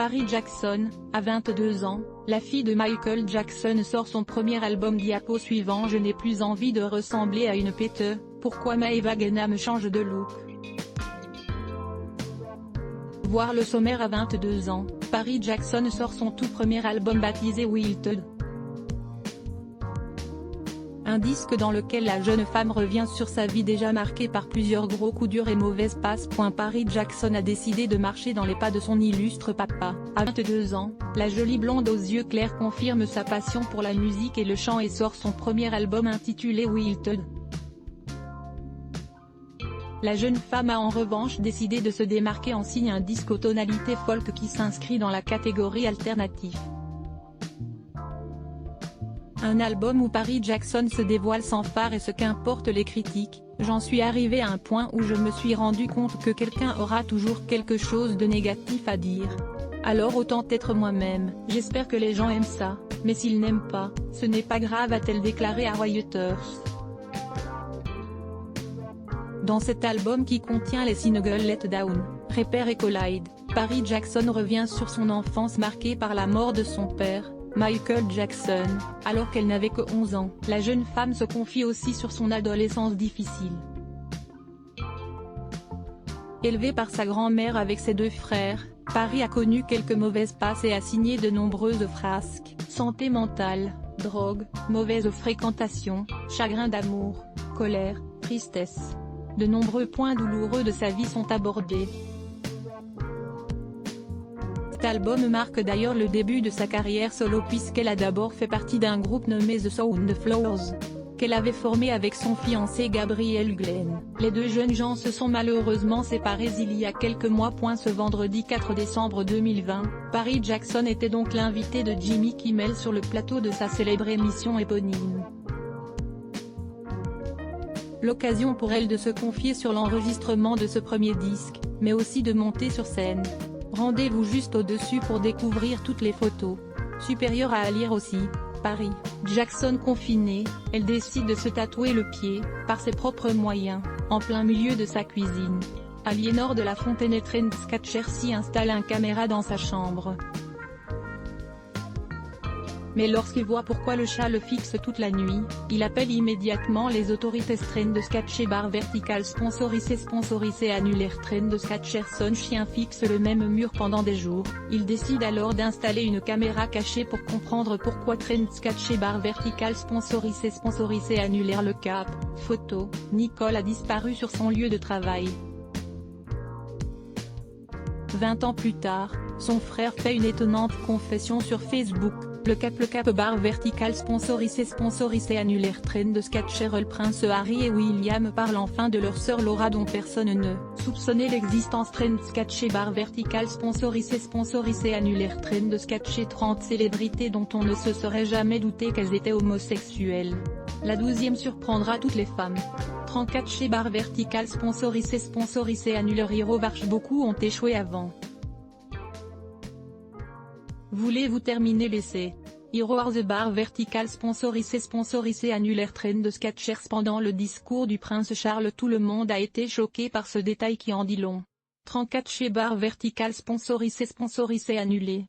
Paris Jackson, à 22 ans, la fille de Michael Jackson sort son premier album diapo suivant. Je n'ai plus envie de ressembler à une péteux, pourquoi Maeva Guena me change de look. Voir le sommaire. À 22 ans, Paris Jackson sort son tout premier album baptisé Wilted. Un disque dans lequel la jeune femme revient sur sa vie déjà marquée par plusieurs gros coups durs et mauvaises passes. Paris Jackson a décidé de marcher dans les pas de son illustre papa. À 22 ans, la jolie blonde aux yeux clairs confirme sa passion pour la musique et le chant et sort son premier album intitulé Wilted. La jeune femme a en revanche décidé de se démarquer en signant un disque aux tonalités folk qui s'inscrit dans la catégorie alternative. Un album où Paris Jackson se dévoile sans phare et ce qu'importent les critiques. J'en suis arrivé à un point où je me suis rendu compte que quelqu'un aura toujours quelque chose de négatif à dire. Alors autant être moi-même. J'espère que les gens aiment ça, mais s'ils n'aiment pas, ce n'est pas grave, a-t-elle déclaré à Reuters. Dans cet album qui contient les singles Let Down, Repair et Collide, Paris Jackson revient sur son enfance marquée par la mort de son père, Michael Jackson, alors qu'elle n'avait que 11 ans. La jeune femme se confie aussi sur son adolescence difficile. Élevée par sa grand-mère avec ses deux frères, Paris a connu quelques mauvaises passes et a signé de nombreuses frasques. Santé mentale, drogue, mauvaise fréquentation, chagrin d'amour, colère, tristesse. De nombreux points douloureux de sa vie sont abordés. Cet album marque d'ailleurs le début de sa carrière solo puisqu'elle a d'abord fait partie d'un groupe nommé The Soundflowers, qu'elle avait formé avec son fiancé Gabriel Glenn. Les deux jeunes gens se sont malheureusement séparés il y a quelques mois. Ce vendredi 4 décembre 2020, Paris Jackson était donc l'invité de Jimmy Kimmel sur le plateau de sa célèbre émission éponyme. L'occasion pour elle de se confier sur l'enregistrement de ce premier disque, mais aussi de monter sur scène. Rendez-vous juste au-dessus pour découvrir toutes les photos. Supérieure à lire aussi, Paris Jackson confinée, elle décide de se tatouer le pied, par ses propres moyens, en plein milieu de sa cuisine. Aliénor de la Fontaine Trendskatcher s'y installe une caméra dans sa chambre. Mais lorsqu'il voit pourquoi le chat le fixe toute la nuit, il appelle immédiatement les autorités. Trendskatcher bar vertical sponsorisé annulaire. Trendskatcher son chien fixe le même mur pendant des jours. Il décide alors d'installer une caméra cachée pour comprendre pourquoi. Trendskatcher bar vertical sponsorisé annulaire. Le cap, photo, Nicole a disparu sur son lieu de travail. 20 ans plus tard, son frère fait une étonnante confession sur Facebook. Le cap bar vertical sponsorisé annulaire. Trendskatcher. Le prince Harry et William parlent enfin de leur sœur Laura dont personne ne soupçonnait l'existence. Trendskatcher bar vertical sponsorisé annulaire. Trendskatcher. 30 célébrités dont on ne se serait jamais douté qu'elles étaient homosexuelles. La 12e surprendra toutes les femmes. Trendskatcher bar vertical sponsorisé annulaire. Hirovarch. Beaucoup ont échoué avant. Voulez-vous terminer l'essai? Hero the bar vertical sponsorisé annulaire. Trendskatcher. Pendant le discours du prince Charles, tout le monde a été choqué par ce détail qui en dit long. Trendskatcher bar vertical sponsorisé annulé.